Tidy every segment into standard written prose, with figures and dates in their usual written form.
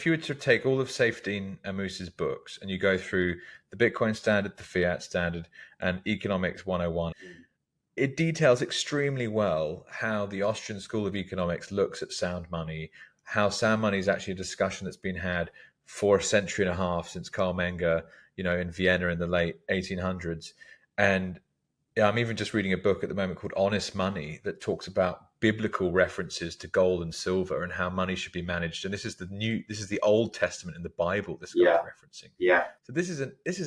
if you were to take all of Safedine and Moose's books and you go through the Bitcoin standard, the fiat standard, and Economics 101, it details extremely well how the Austrian School of Economics looks at sound money, how sound money is actually a discussion that's been had for a century and a half since Karl Menger, in Vienna in the late 1800s. And I'm even just reading a book at the moment called Honest Money that talks about biblical references to gold and silver and how money should be managed. And this is the Old Testament in the Bible this guy's referencing. Yeah. So this is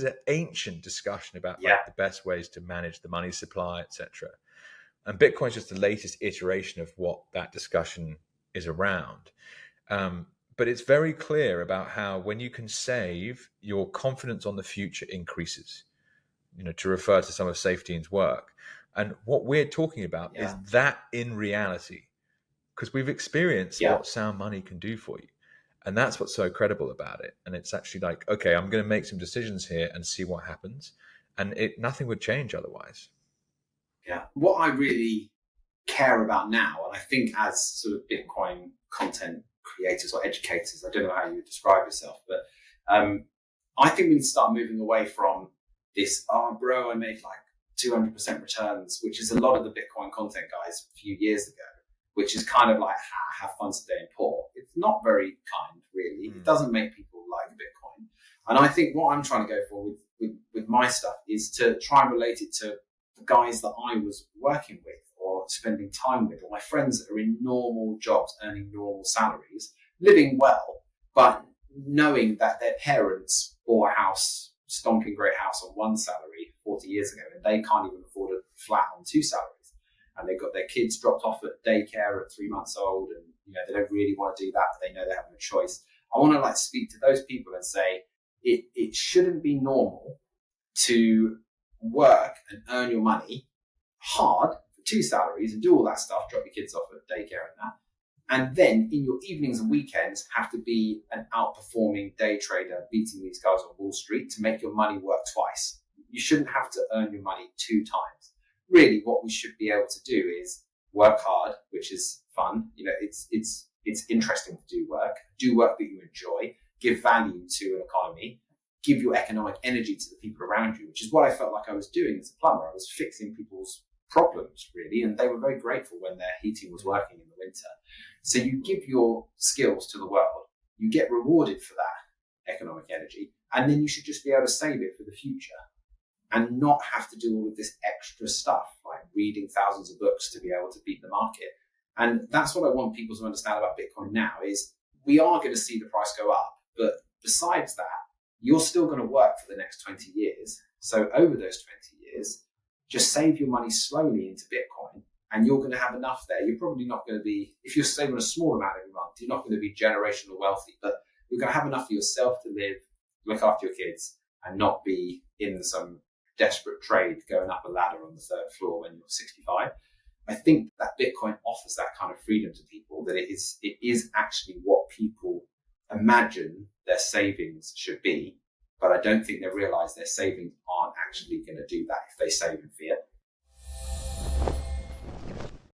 an ancient discussion about like the best ways to manage the money supply, etc. And Bitcoin is just the latest iteration of what that discussion is around. But it's very clear about how when you can save, your confidence on the future increases. To refer to some of Safedine's work. And what we're talking about is that in reality, because we've experienced what sound money can do for you. And that's what's so credible about it. And it's actually like, okay, I'm going to make some decisions here and see what happens. And nothing would change otherwise. Yeah. What I really care about now, and I think as sort of Bitcoin content creators or educators, I don't know how you would describe yourself, but I think we need to start moving away from this, I made like 200% returns, which is a lot of the Bitcoin content guys a few years ago, which is kind of like, have fun today and poor. It's not very kind, really. It doesn't make people like Bitcoin. And I think what I'm trying to go for with my stuff is to try and relate it to the guys that I was working with or spending time with, or my friends that are in normal jobs, earning normal salaries, living well, but knowing that their parents bought a house, stonking great house on one salary 40 years ago, and they can't even afford a flat on two salaries, and they've got their kids dropped off at daycare at 3 months old, and they don't really want to do that, but they know they have no choice. I want to speak to those people and say it shouldn't be normal to work and earn your money hard for two salaries and do all that stuff, drop your kids off at daycare and that, and then in your evenings and weekends have to be an outperforming day trader beating these guys on Wall Street to make your money work twice. You shouldn't have to earn your money two times. Really, what we should be able to do is work hard, which is fun. It's interesting to do work that you enjoy, give value to an economy, give your economic energy to the people around you, which is what I felt like I was doing as a plumber. I was fixing people's problems, really, and they were very grateful when their heating was working in the winter. So you give your skills to the world, you get rewarded for that economic energy, and then you should just be able to save it for the future and not have to do all of this extra stuff, like reading thousands of books to be able to beat the market. And that's what I want people to understand about Bitcoin now is we are going to see the price go up, but besides that, you're still going to work for the next 20 years. So over those 20 years, just save your money slowly into Bitcoin and you're going to have enough there. You're probably not going to be, if you're saving a small amount every month, you're not going to be generational wealthy, but you're going to have enough for yourself to live, look after your kids, and not be in some desperate trade going up a ladder on the third floor when you're 65. I think that Bitcoin offers that kind of freedom to people, that it is actually what people imagine their savings should be, but I don't think they realize their savings aren't actually going to do that if they save in fiat.